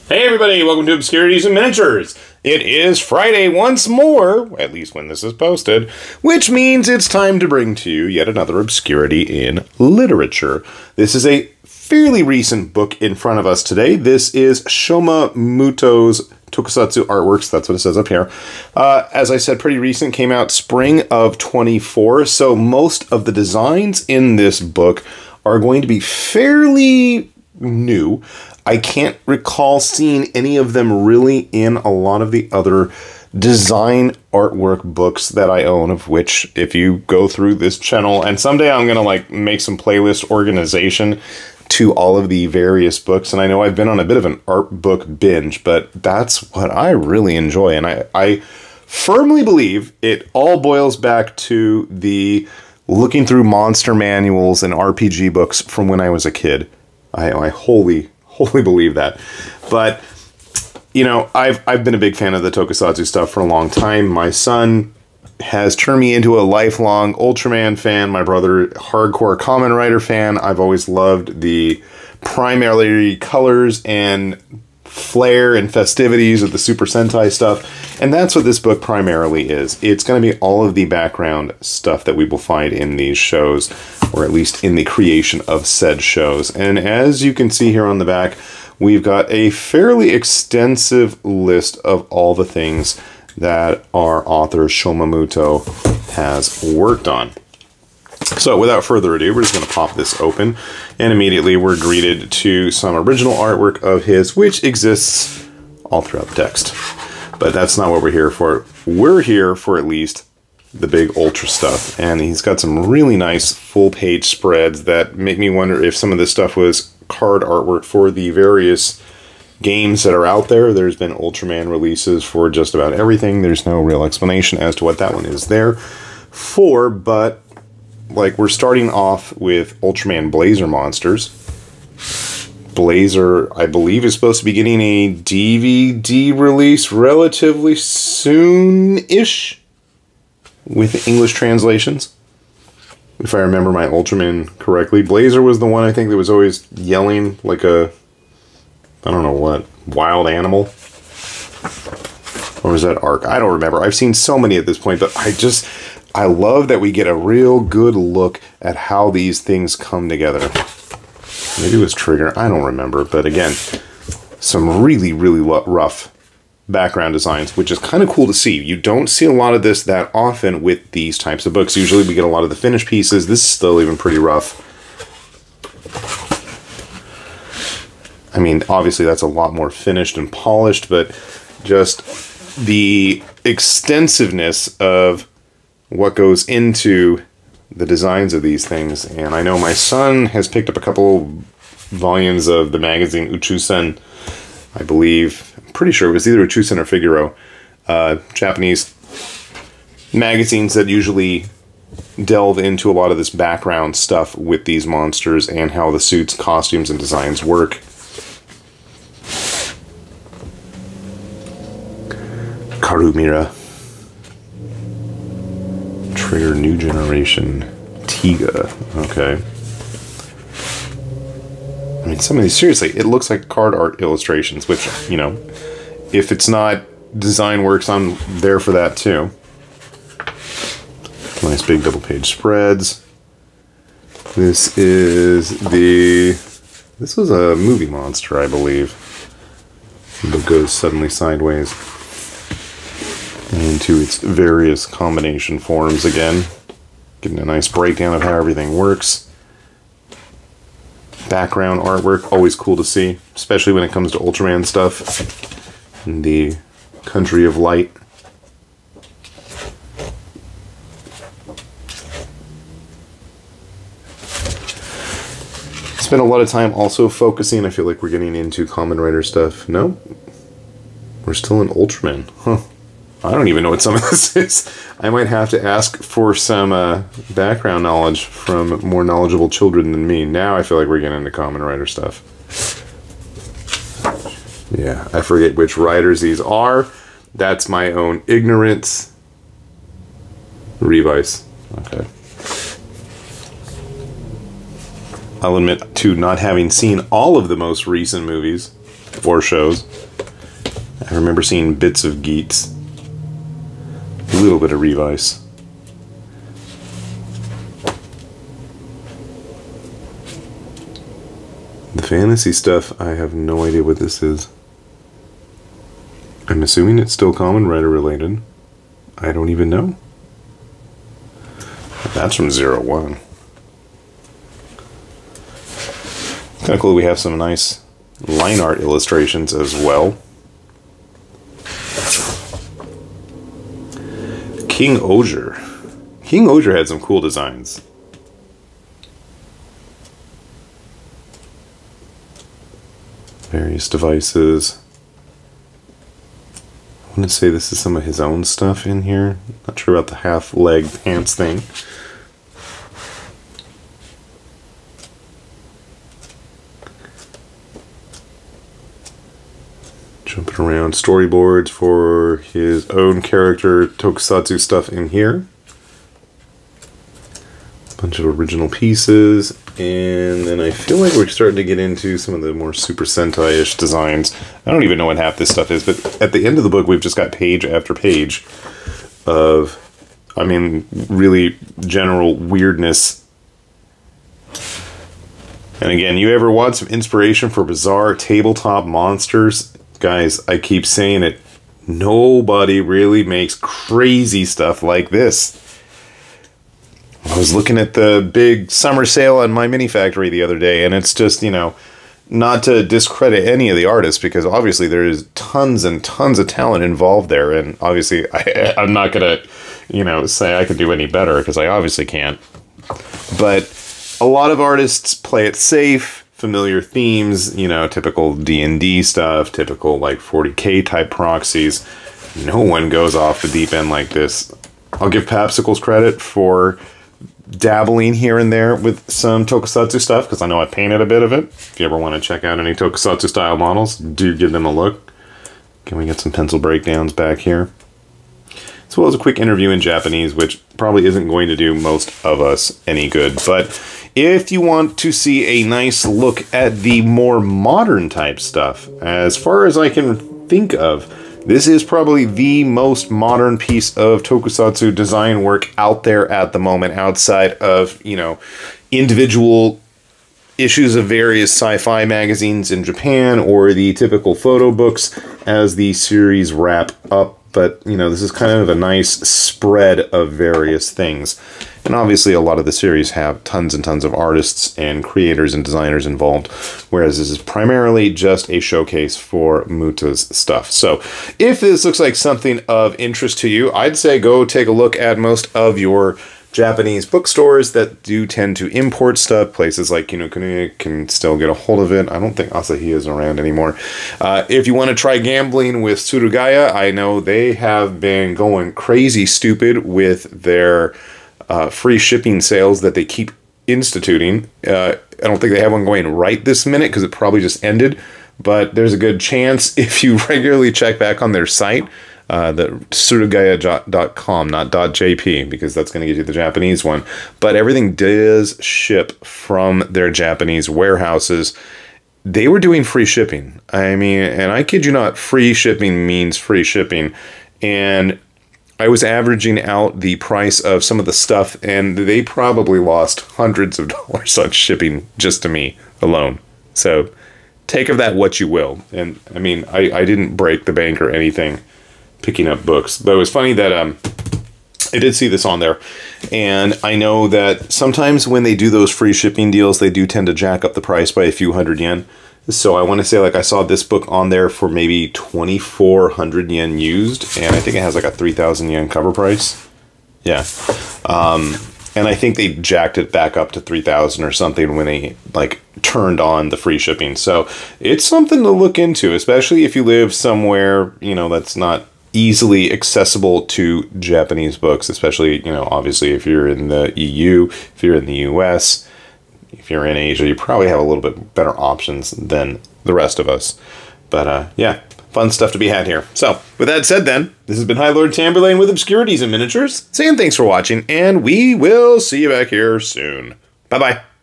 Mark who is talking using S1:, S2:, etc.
S1: Hey everybody, welcome to Obscurities and Miniatures. It is Friday once more, at least when this is posted, which means it's time to bring to you yet another obscurity in literature. This is a fairly recent book in front of us today. This is Shoma Muto's Tokusatsu artworks, that's what it says up here. As I said, pretty recent, came out spring of 24, so most of the designs in this book are going to be fairly new. I can't recall seeing any of them really in a lot of the other design artwork books that I own, of which if you go through this channel, and someday I'm going to make some playlist organization to all of the various books, and I know I've been on a bit of an art book binge, but that's what I really enjoy, and I firmly believe it all boils back to the looking through monster manuals and RPG books from when I was a kid. I wholly believe that. But, you know, I've been a big fan of the Tokusatsu stuff for a long time. My son has turned me into a lifelong Ultraman fan. My brother, hardcore Kamen Rider fan. I've always loved the primary colors and flair and festivities of the Super Sentai stuff. And that's what this book primarily is. It's going to be all of the background stuff that we will find in these shows, or at least in the creation of said shows. And as you can see here on the back, we've got a fairly extensive list of all the things that our author Shoma Muto has worked on. So without further ado, we're just going to pop this open, and immediately we're greeted to some original artwork of his, which exists all throughout the text. But that's not what we're here for. We're here for at least the big ultra stuff, and he's got some really nice full-page spreads that make me wonder if some of this stuff was card artwork for the various games that are out there. There's been Ultraman releases for just about everything. There's no real explanation as to what that one is there for, but like, we're starting off with Ultraman Blazer Monsters. Blazer, I believe, is supposed to be getting a DVD release relatively soon-ish with English translations, if I remember my Ultraman correctly. Blazer was the one, I think, that was always yelling like a, I don't know what, wild animal. Or was that Arc? I don't remember. I've seen so many at this point, but I love that we get a real good look at how these things come together. Maybe it was Trigger, I don't remember. But again, some really, really rough background designs, which is kind of cool to see. You don't see a lot of this that often with these types of books. Usually we get a lot of the finished pieces. This is still even pretty rough. I mean, obviously that's a lot more finished and polished, but just the extensiveness of what goes into the designs of these things. And I know my son has picked up a couple volumes of the magazine Uchusen, I believe. I'm pretty sure it was either Uchusen or Figaro. Japanese magazines that usually delve into a lot of this background stuff with these monsters and how the suits, costumes, and designs work. Karumira. Trigger New Generation Tiga. Okay. I mean, some of these, seriously, it looks like card art illustrations, which, you know, if it's not design works, I'm there for that too. Nice big double page spreads. This is this was a movie monster, I believe. That goes suddenly sideways into its various combination forms again. Getting a nice breakdown of how everything works. Background artwork, always cool to see, especially when it comes to Ultraman stuff in the Country of Light. Spent a lot of time also focusing, I feel like we're getting into Kamen Rider stuff. No, we're still in Ultraman. Huh. I don't even know what some of this is. I might have to ask for some background knowledge from more knowledgeable children than me. Now I feel like we're getting into Kamen Rider stuff. Yeah, I forget which riders these are. That's my own ignorance. Revice. Okay. I'll admit to not having seen all of the most recent movies or shows. I remember seeing bits of Geats, a little bit of Revice. The fantasy stuff, I have no idea what this is. I'm assuming it's still Kamen Rider related. I don't even know. That's from 01. Kind of cool we have some nice line art illustrations as well. King Oger. King Oger had some cool designs. Various devices. I want to say this is some of his own stuff in here. Not sure about the half-leg pants thing. Jumping around, storyboards for his own character Tokusatsu stuff in here. Bunch of original pieces, and then I feel like we're starting to get into some of the more Super Sentai-ish designs. I don't even know what half this stuff is, but at the end of the book we've just got page after page of, I mean, really general weirdness. And again, you ever want some inspiration for bizarre tabletop monsters? Guys, I keep saying it, nobody really makes crazy stuff like this. I was looking at the big summer sale on My Mini Factory the other day, and it's just, you know, not to discredit any of the artists, because obviously there is tons and tons of talent involved there, and obviously I'm not going to, you know, say I could do any better, because I obviously can't. But a lot of artists play it safe, familiar themes, you know, typical D&D stuff, typical like 40K type proxies. No one goes off the deep end like this. I'll give Papsicles credit for dabbling here and there with some Tokusatsu stuff, because I know I painted a bit of it. If you ever want to check out any Tokusatsu style models, do give them a look. Can we get some pencil breakdowns back here? As well as a quick interview in Japanese, which probably isn't going to do most of us any good. But if you want to see a nice look at the more modern type stuff, as far as I can think of, this is probably the most modern piece of Tokusatsu design work out there at the moment, outside of, you know, individual issues of various sci-fi magazines in Japan, or the typical photo books as the series wrap up. But, you know, this is kind of a nice spread of various things. And obviously a lot of the series have tons and tons of artists and creators and designers involved, whereas this is primarily just a showcase for Muta's stuff. So if this looks like something of interest to you, I'd say go take a look at most of your Japanese bookstores that do tend to import stuff. Places like Kinokuniya can still get a hold of it. I don't think Asahi is around anymore. If you want to try gambling with Tsurugaya, I know they have been going crazy stupid with their free shipping sales that they keep instituting. I don't think they have one going right this minute, because it probably just ended. But there's a good chance, if you regularly check back on their site, the tsurugaya.com, not .jp, because that's going to get you the Japanese one. But everything does ship from their Japanese warehouses. They were doing free shipping. I mean, and I kid you not, free shipping means free shipping. And I was averaging out the price of some of the stuff, and they probably lost hundreds of dollars on shipping just to me alone. So take of that what you will. And I mean, I didn't break the bank or anything picking up books. But it was funny that I did see this on there. And I know that sometimes when they do those free shipping deals, they do tend to jack up the price by a few hundred yen. So I want to say, like, I saw this book on there for maybe 2,400 yen used, and I think it has like a 3,000 yen cover price. Yeah. And I think they jacked it back up to 3,000 or something when they, like, turned on the free shipping. So it's something to look into, especially if you live somewhere, you know, that's not easily accessible to Japanese books, especially, you know, obviously if you're in the EU, if you're in the US, if you're in Asia, you probably have a little bit better options than the rest of us. But yeah, fun stuff to be had here. So with that said then, this has been High Lord Tamberlane with Obscurities and Miniatures, saying thanks for watching, and we will see you back here soon. Bye-bye.